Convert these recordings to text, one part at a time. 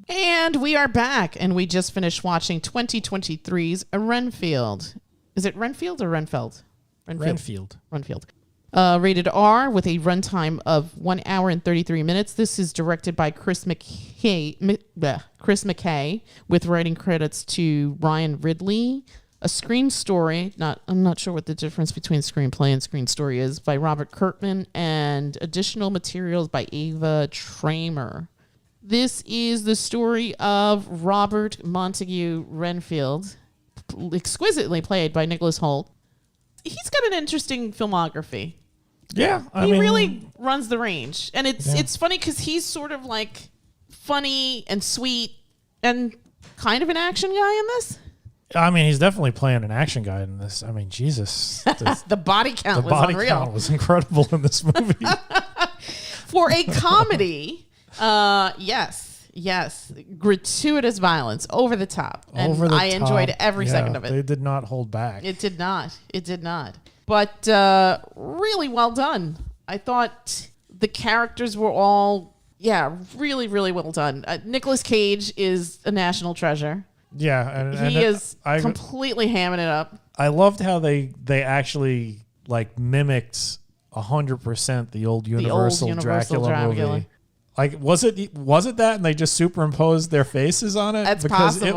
And we are back, and we just finished watching 2023's Renfield. Is it Renfield or Renfeld? Renfield. Rated R with a runtime of 1 hour and 33 minutes. This is directed by Chris McKay, with writing credits to Ryan Ridley. A screen story, I'm not sure what the difference between screenplay and screen story is, by Robert Kirkman, and additional materials by Ava Tramer. This is the story of Robert Montague Renfield, exquisitely played by Nicholas Hoult. He's got an interesting filmography. Yeah. He really runs the range. And it's funny because he's sort of like funny and sweet and kind of an action guy in this. I mean, he's definitely playing an action guy in this. I mean, Jesus. The body count was unreal. The body count was incredible in this movie. For a comedy... Yes. Gratuitous violence, over the top. And I enjoyed every second of it. They did not hold back. It did not. But really well done. I thought the characters were all, really, really well done. Nicolas Cage is a national treasure. Yeah. And he is completely hamming it up. I loved how they actually like mimicked 100% the old Universal Dracula movie. Like, was it that, and they just superimposed their faces on it? That's because possible. It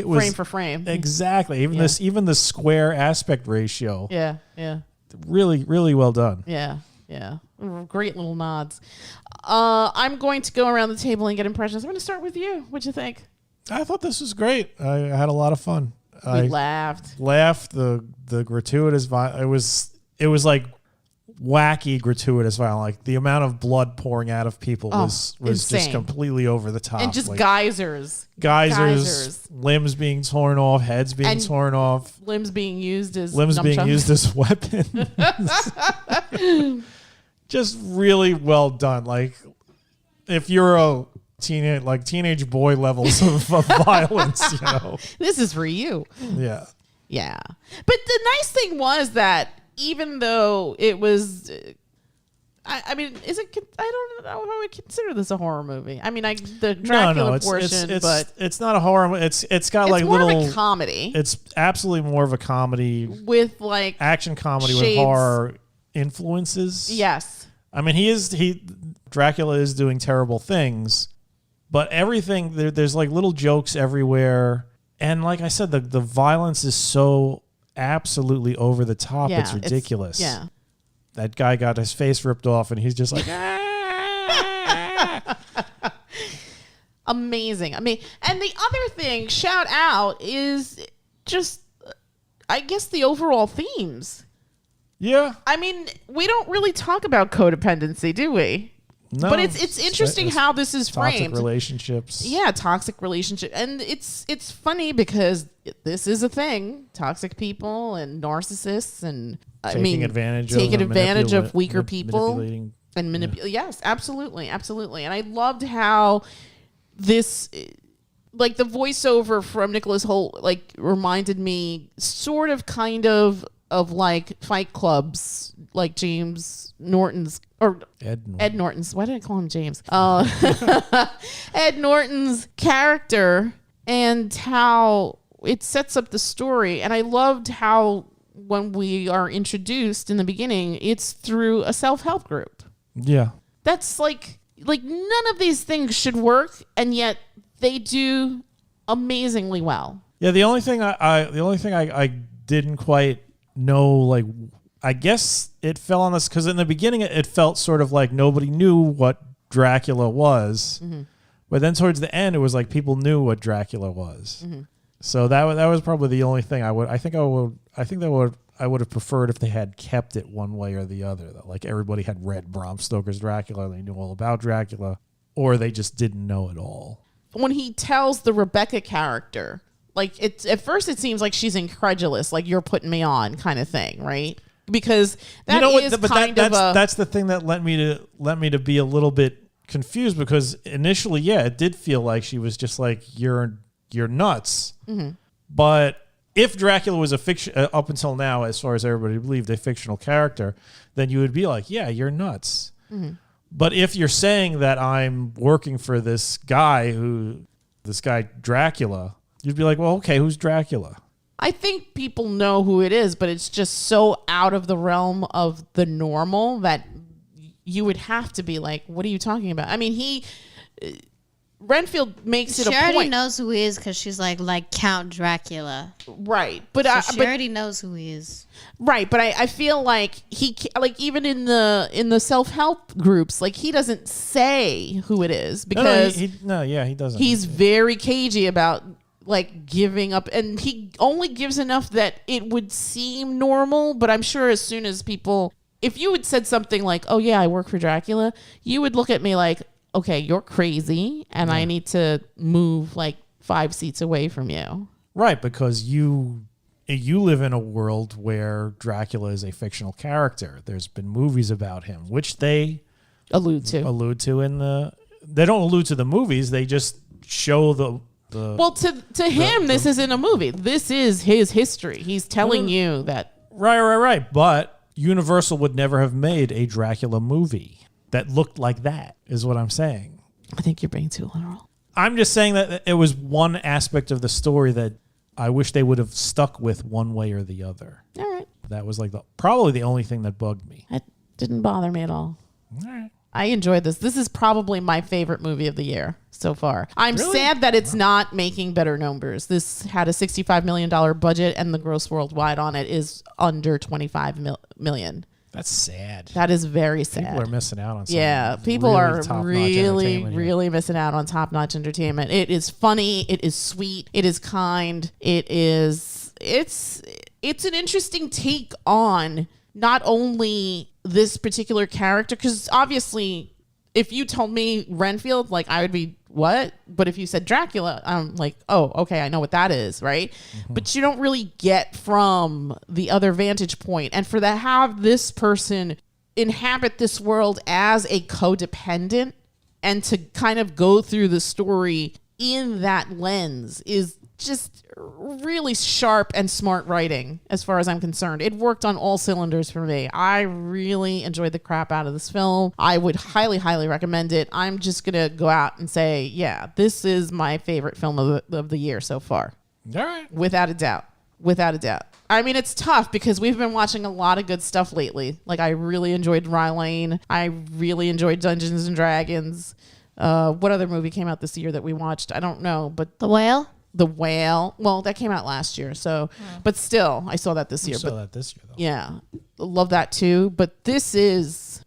was frame for frame. Exactly. Even the square aspect ratio. Yeah. Really, really well done. Yeah. Great little nods. I'm going to go around the table and get impressions. I'm going to start with you. What'd you think? I thought this was great. I had a lot of fun. We laughed. The gratuitous violence. It was like wacky gratuitous violence. Like the amount of blood pouring out of people was just completely over the top. And just like, geysers, limbs being torn off, heads being torn off, limbs being used as weapons. Just really well done. Like if you're a teenage boy levels of violence, this is for you. Yeah. But the nice thing was that even though it was, I mean, I don't know how I would consider this a horror movie. I mean, the Dracula portion, but it's not a horror movie. It's got like more little of a comedy. It's absolutely more of a comedy with like action comedy shades. With horror influences. Yes. I mean, Dracula is doing terrible things, but everything there's like little jokes everywhere, and like I said, the violence is so absolutely over the top. It's ridiculous. That guy got his face ripped off and he's just like amazing. I mean, and the other thing, shout out, is just I guess the overall themes. Yeah. I mean, we don't really talk about codependency, do we? No, but it's interesting how this is framed. Toxic relationships. Yeah, toxic relationship. And it's funny because this is a thing. Toxic people and narcissists and taking advantage of weaker people and manipulating. Yes, absolutely. And I loved how this, like the voiceover from Nicholas Hoult, like reminded me sort of kind of like Fight Club's, like James Norton's or Ed Norton's. Why did I call him James? Ed Norton's character and how it sets up the story. And I loved how when we are introduced in the beginning, it's through a self-help group. Yeah. That's like none of these things should work, and yet they do amazingly well. Yeah, the only thing I didn't quite know, like, I guess it fell on this because in the beginning it felt sort of like nobody knew what Dracula was, but then towards the end it was like people knew what Dracula was. So that was probably the only thing I would have preferred if they had kept it one way or the other. That like everybody had read Bram Stoker's Dracula, they knew all about Dracula, or they just didn't know it all. When he tells the Rebecca character, like at first it seems like she's incredulous, like you're putting me on kind of thing, right? Because that's the thing that led me to be a little bit confused, because initially, it did feel like she was just like you're nuts. But if Dracula was a fiction up until now, as far as everybody believed, a fictional character, then you would be like, yeah, you're nuts. But if you're saying that I'm working for this guy Dracula, you'd be like, well, okay, who's Dracula? I think people know who it is, but it's just so out of the realm of the normal that you would have to be like, what are you talking about? I mean, Renfield makes it a point. She already knows who he is because she's like Count Dracula. Right. But she already knows who he is. Right. But I feel like even in the self-help groups, like he doesn't say who it is because he doesn't. He's very cagey about like giving up, and he only gives enough that it would seem normal. But I'm sure as soon as if you had said something like, oh yeah, I work for Dracula, you would look at me like, okay, you're crazy, and I need to move like 5 seats away from you. Right, because you live in a world where Dracula is a fictional character. There's been movies about him, which they allude to they don't allude to the movies. They just show the well, to him, this isn't a movie. This is his history. He's telling you that. Right. But Universal would never have made a Dracula movie that looked like that, is what I'm saying. I think you're being too literal. I'm just saying that it was one aspect of the story that I wish they would have stuck with one way or the other. All right. That was like probably the only thing that bugged me. It didn't bother me at all. All right. I enjoyed this. This is probably my favorite movie of the year so far. I'm sad that it's not making better numbers. This had a $65 million budget, and the gross worldwide on it is under $25 million. That's sad. That is very sad. People are missing out on something. Yeah, people are really missing out on top-notch entertainment. It is funny. It is sweet. It is kind. It's an interesting take on not only this particular character, because obviously if you told me Renfield, like I would be, what? But if you said Dracula, I'm like, oh, okay, I know what that is, right? Mm-hmm. But you don't really get from the other vantage point. And for that, have this person inhabit this world as a codependent and to kind of go through the story in that lens is just really sharp and smart writing as far as I'm concerned. It worked on all cylinders for me. I really enjoyed the crap out of this film. I would highly, highly recommend it. I'm just going to go out and say, yeah, this is my favorite film of the year so far. All right. Without a doubt. Without a doubt. I mean, it's tough because we've been watching a lot of good stuff lately. Like, I really enjoyed Rylane. I really enjoyed Dungeons and Dragons. What other movie came out this year that we watched? I don't know, but The Whale? The Whale. Well, that came out last year, so but still, I saw that this year. Saw that this year, though. Yeah, love that too. But this is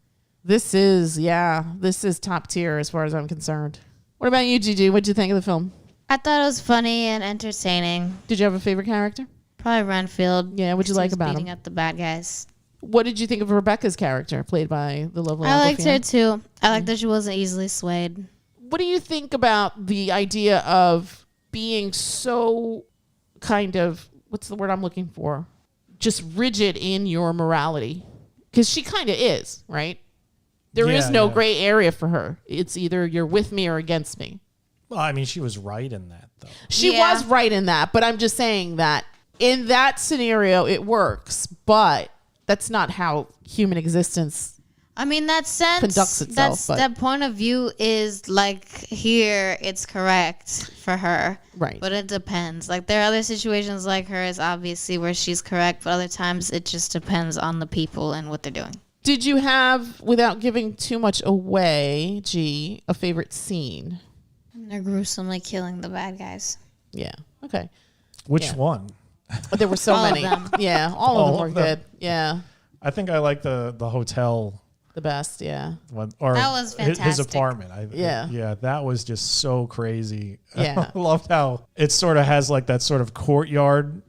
top tier as far as I'm concerned. What about you, Gigi? What'd you think of the film? I thought it was funny and entertaining. Did you have a favorite character? Probably Renfield. Yeah, what'd you like about him? Beating up the bad guys. What did you think of Rebecca's character, played by the lovely Awkwafina? I liked her too. I liked that she wasn't easily swayed. What do you think about the idea of being so kind of, what's the word I'm looking for? Just rigid in your morality. Because she kind of is, right? There is no gray area for her. It's either you're with me or against me. Well, I mean, she was right in that, though. She was right in that, but I'm just saying that in that scenario, it works. But that's not how human existence I mean, that sense conducts itself. That point of view is like, here it's correct for her, right? But it depends. Like, there are other situations like hers, obviously, where she's correct, but other times it just depends on the people and what they're doing. Did you have, without giving too much away, a favorite scene? They're gruesomely killing the bad guys. Yeah. Okay. Which one? There were so many. Of them. Yeah, all of them were good. Yeah. I think I like the hotel. The best, yeah. Or that was fantastic. His apartment. Yeah, that was just so crazy. Yeah. I loved how it sort of has like that sort of courtyard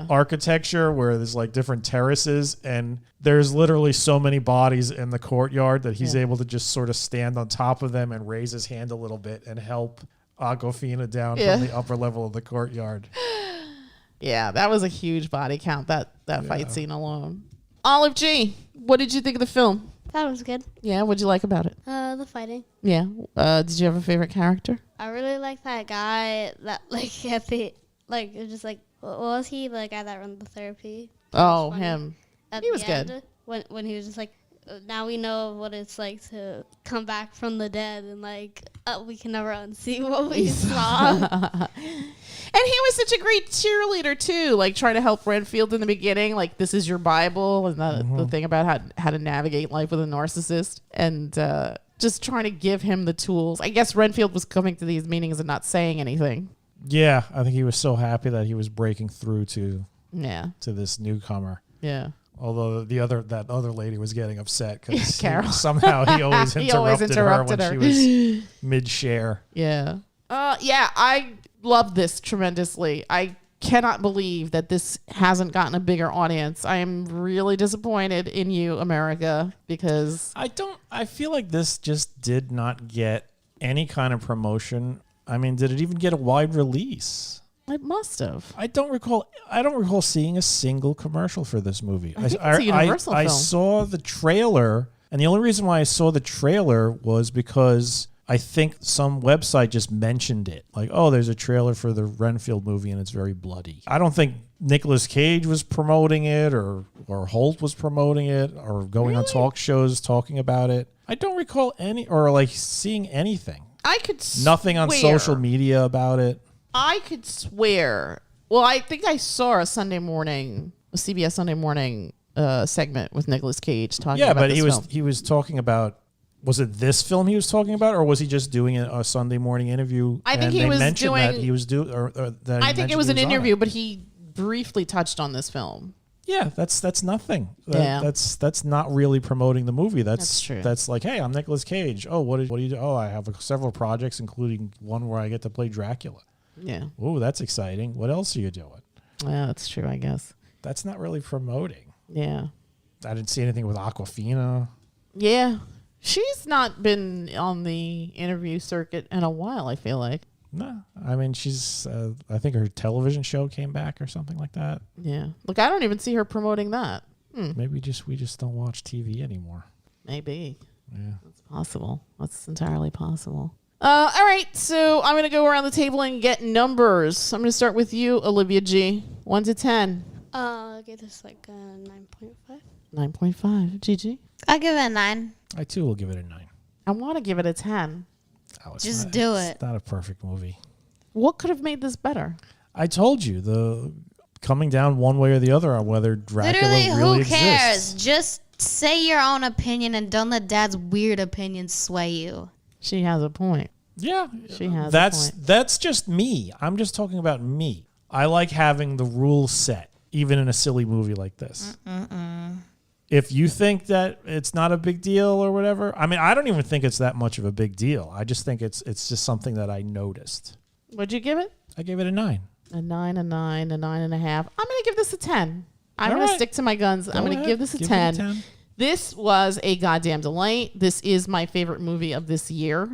architecture where there's like different terraces and there's literally so many bodies in the courtyard that he's able to just sort of stand on top of them and raise his hand a little bit and help Awkwafina down from the upper level of the courtyard. Yeah, that was a huge body count, that fight scene alone. Olive G, what did you think of the film? That was good. Yeah, what'd you like about it? The fighting. Yeah. Did you have a favorite character? I really like that guy that it was just like, what was he? The guy that ran the therapy. Oh, him. At he was the end, good. When he was just like, now we know what it's like to come back from the dead, and like we can never unsee what we saw. And he was such a great cheerleader too, like trying to help Renfield in the beginning, like this is your Bible, and the thing about how to navigate life with a narcissist, and just trying to give him the tools. I guess Renfield was coming to these meetings and not saying anything. Yeah, I think he was so happy that he was breaking through to this newcomer. Yeah. Although that other lady was getting upset because somehow he always interrupted her when she was mid-share. Yeah. I love this tremendously. I cannot believe that this hasn't gotten a bigger audience. I am really disappointed in you, America, because I feel like this just did not get any kind of promotion. I mean, did it even get a wide release? It must have. I don't recall seeing a single commercial for this movie. I think it's a Universal film. I saw the trailer, and the only reason why I saw the trailer was because I think some website just mentioned it. Like, oh, there's a trailer for the Renfield movie, and it's very bloody. I don't think Nicolas Cage was promoting it, or Hoult was promoting it, or going on talk shows talking about it. I don't recall seeing anything. I could nothing on social media about it. I could swear. Well, I think I saw a CBS Sunday Morning segment with Nicolas Cage talking about this film. Yeah, but he was talking about. Was it this film he was talking about, or was he just doing a Sunday morning interview? I think he was doing. That he was doing. I think it was an interview, but he briefly touched on this film. Yeah, that's nothing. That's not really promoting the movie. That's true. That's like, hey, I'm Nicolas Cage. Oh, what do you do? Oh, I have several projects, including one where I get to play Dracula. Yeah. Oh, that's exciting. What else are you doing? Yeah, that's true, I guess. That's not really promoting. Yeah. I didn't see anything with Awkwafina. Yeah. She's not been on the interview circuit in a while, I feel like. No. I mean, she's, I think her television show came back or something like that. Yeah. Look, I don't even see her promoting that. Maybe we just don't watch TV anymore. Maybe. Yeah. That's possible. That's entirely possible. All right, so I'm going to go around the table and get numbers. I'm going to start with you, Olivia G. 1 to 10. I'll give this like a 9.5. 9.5. Gigi? I'll give it a 9. I, too, will give it a 9. I want to give it a 10. Oh, Just do it. It's not a perfect movie. What could have made this better? I told you, the coming down one way or the other on whether Dracula really exists. Who cares? Just say your own opinion and don't let Dad's weird opinions sway you. She has a point. Yeah. She has a point. That's just me. I'm just talking about me. I like having the rules set, even in a silly movie like this. If you think that it's not a big deal or whatever, I mean, I don't even think it's that much of a big deal. I just think it's just something that I noticed. What'd you give it? I gave it a 9. A 9, a 9, a 9.5. I'm going to give this a 10. I'm going to stick to my guns. I'm going to give this a 10. This was a goddamn delight. This is my favorite movie of this year.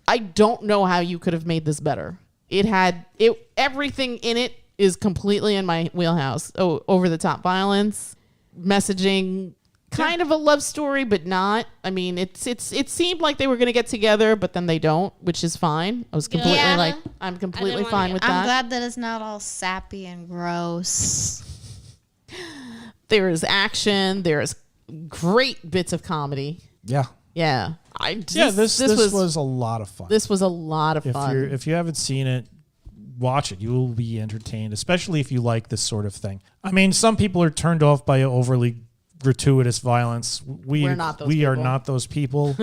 I don't know how you could have made this better. Everything in it is completely in my wheelhouse. Over the top violence, messaging, kind of a love story, but not. I mean, it seemed like they were going to get together, but then they don't, which is fine. I was completely I'm completely fine with that. I'm glad that it's not all sappy and gross. There is action. There's great bits of comedy. Yeah. Yeah. This was a lot of fun. This was a lot of fun. If you haven't seen it, watch it. You will be entertained, especially if you like this sort of thing. I mean, some people are turned off by overly gratuitous violence. We're not those people.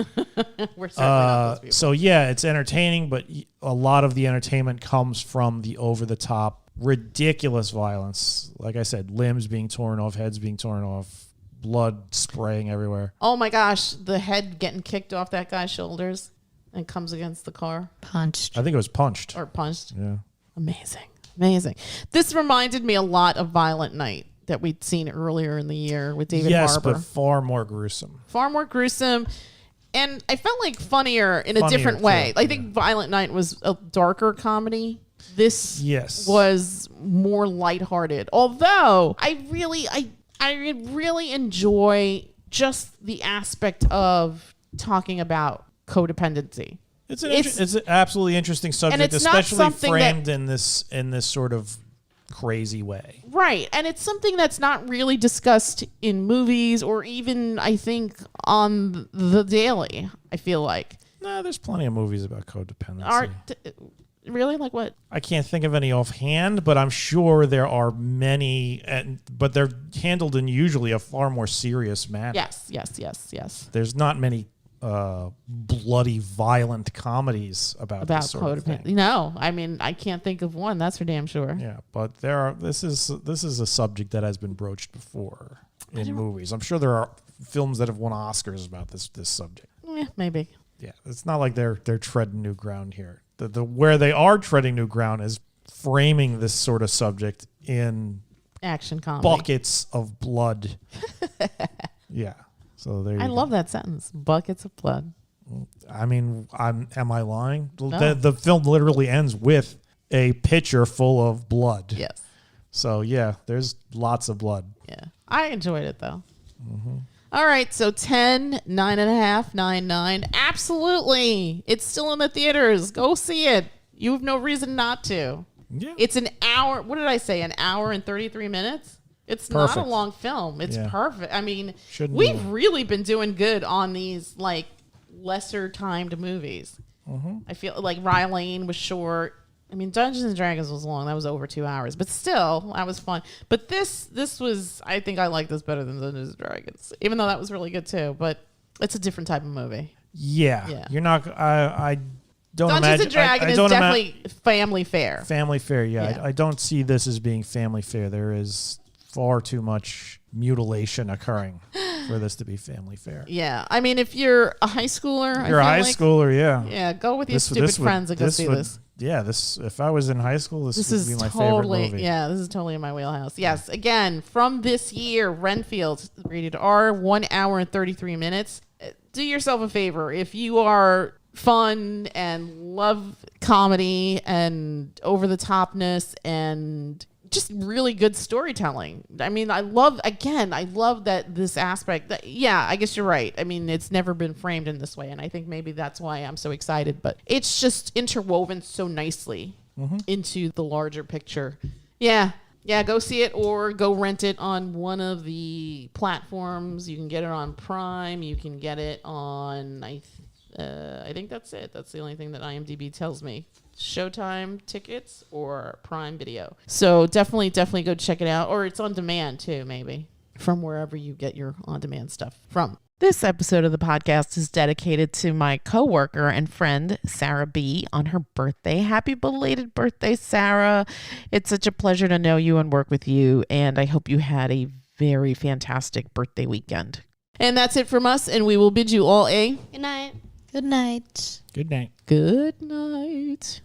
We're certainly not those people. So yeah, it's entertaining, but a lot of the entertainment comes from the over-the-top ridiculous violence. Like I said, limbs being torn off, heads being torn off, blood spraying everywhere. Oh my gosh, the head getting kicked off that guy's shoulders and comes against the car. Punched. I think it was punched. Or punched. Yeah. Amazing. This reminded me a lot of Violent Night that we'd seen earlier in the year with David Harbour. Yes, but far more gruesome. And I felt like funnier in a different way. I think Violent Night was a darker comedy. This was more lighthearted. Although I really enjoy just the aspect of talking about codependency. It's an absolutely interesting subject, especially framed in this sort of crazy way. Right. And it's something that's not really discussed in movies or even, I think, on the daily, I feel like. No, there's plenty of movies about codependency. Really? Like what? I can't think of any offhand, but I'm sure there are many, but they're handled in usually a far more serious manner. Yes. There's not many bloody, violent comedies about this sort of thing. No, I mean, I can't think of one. That's for damn sure. Yeah, but this is a subject that has been broached before in movies. I'm sure there are films that have won Oscars about this subject. Yeah, maybe. Yeah, it's not like they're treading new ground here. The where they are treading new ground is framing this sort of subject in action comedy, buckets of blood. Yeah. So there you go. I love that sentence. Buckets of blood. I mean, am I lying? No. The film literally ends with a pitcher full of blood. Yes. So yeah, there's lots of blood. Yeah. I enjoyed it though. Mm-hmm. All right, so 10, 9.5, 9. Absolutely. It's still in the theaters. Go see it. You have no reason not to. Yeah. It's an hour. What did I say? An hour and 33 minutes? It's perfect. Not a long film. It's perfect. I mean, we've really been doing good on these like lesser timed movies. Mm-hmm. I feel like Rylane was short. I mean, Dungeons and Dragons was long. That was over 2 hours, but still, that was fun. But this was, I think I like this better than Dungeons and Dragons, even though that was really good too. But it's a different type of movie. Yeah. You're not. I don't Dungeons imagine. and Dragons is definitely family fare. Family fare. Yeah. I don't see this as being family fare. There is far too much mutilation occurring for this to be family fare. Yeah. I mean, if you're a high schooler, you're a high schooler. Yeah. Yeah. Go with your stupid friends and go see this. Yeah, if I was in high school, this would be my favorite movie. Yeah, this is totally in my wheelhouse. Yes, again, from this year, Renfield, rated R, 1 hour and 33 minutes. Do yourself a favor. If you are fun and love comedy and over-the-topness and just really good storytelling. I mean, I love that this aspect. I guess you're right. I mean, it's never been framed in this way, and I think maybe that's why I'm so excited. But it's just interwoven so nicely into the larger picture. Yeah, go see it or go rent it on one of the platforms. You can get it on Prime. You can get it on, I think that's it. That's the only thing that IMDb tells me. Showtime tickets or Prime Video. So definitely go check it out. Or it's on demand too, maybe, from wherever you get your on-demand stuff from. This episode of the podcast is dedicated to my coworker and friend, Sarah B., on her birthday. Happy belated birthday, Sarah. It's such a pleasure to know you and work with you, and I hope you had a very fantastic birthday weekend. And that's it from us, and we will bid you all a Good night. Good night. Good night. Good night.